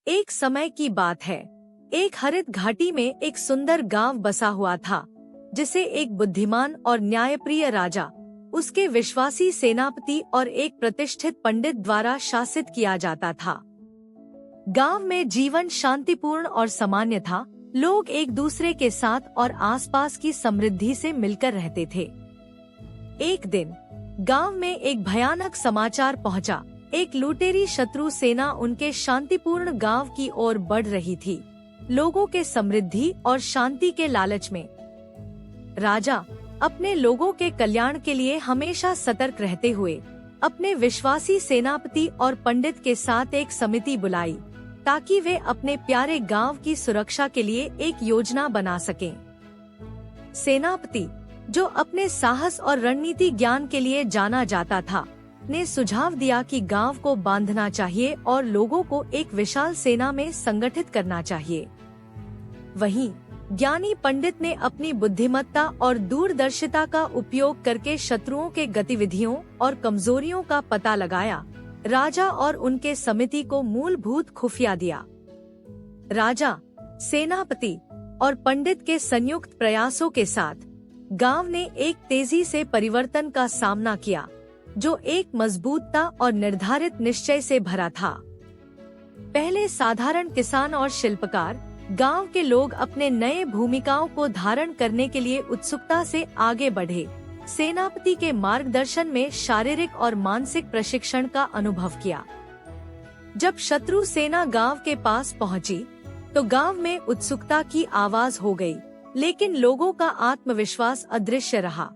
एक समय की बात है। एक हरित घाटी में एक सुंदर गांव बसा हुआ था, जिसे एक बुद्धिमान और न्यायप्रिय राजा, उसके विश्वासी सेनापति और एक प्रतिष्ठित पंडित द्वारा शासित किया जाता था। गांव में जीवन शांतिपूर्ण और सामान्य था। लोग एक दूसरे के साथ और आसपास की समृद्धि से मिलकर रहते थे। एक दिन गांव में एक भयानक समाचार पहुंचा। एक लुटेरी शत्रु सेना उनके शांतिपूर्ण गांव की ओर बढ़ रही थी, लोगों के समृद्धि और शांति के लालच में। राजा अपने लोगों के कल्याण के लिए हमेशा सतर्क रहते हुए अपने विश्वासी सेनापति और पंडित के साथ एक समिति बुलाई, ताकि वे अपने प्यारे गांव की सुरक्षा के लिए एक योजना बना सकें। सेनापति, जो अपने साहस और रणनीति ज्ञान के लिए जाना जाता था, ने सुझाव दिया कि गांव को बांधना चाहिए और लोगों को एक विशाल सेना में संगठित करना चाहिए। वहीं ज्ञानी पंडित ने अपनी बुद्धिमत्ता और दूरदर्शिता का उपयोग करके शत्रुओं के गतिविधियों और कमजोरियों का पता लगाया, राजा और उनके समिति को मूलभूत खुफिया दिया। राजा, सेनापति और पंडित के संयुक्त प्रयासों के साथ गांव ने एक तेजी से परिवर्तन का सामना किया, जो एक मजबूतता और निर्धारित निश्चय से भरा था। पहले साधारण किसान और शिल्पकार, गांव के लोग अपने नए भूमिकाओं को धारण करने के लिए उत्सुकता से आगे बढ़े। सेनापति के मार्गदर्शन में शारीरिक और मानसिक प्रशिक्षण का अनुभव किया। जब शत्रु सेना गांव के पास पहुंची, तो गांव में उत्सुकता की आवाज हो गई, लेकिन लोगों का आत्मविश्वास अदृश्य रहा।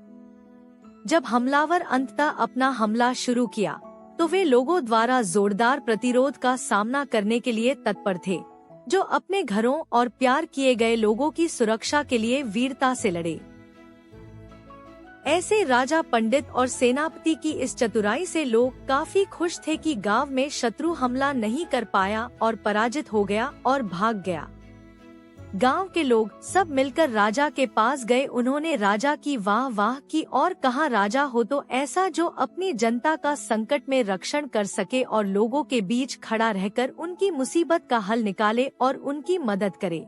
जब हमलावर अंततः अपना हमला शुरू किया, तो वे लोगों द्वारा जोरदार प्रतिरोध का सामना करने के लिए तत्पर थे, जो अपने घरों और प्यार किए गए लोगों की सुरक्षा के लिए वीरता से लड़े। ऐसे राजा, पंडित और सेनापति की इस चतुराई से लोग काफी खुश थे कि गांव में शत्रु हमला नहीं कर पाया और पराजित हो गया और भाग गया। गांव के लोग सब मिलकर राजा के पास गए। उन्होंने राजा की वाह वाह की और कहा, राजा हो तो ऐसा जो अपनी जनता का संकट में रक्षण कर सके और लोगों के बीच खड़ा रहकर उनकी मुसीबत का हल निकाले और उनकी मदद करे।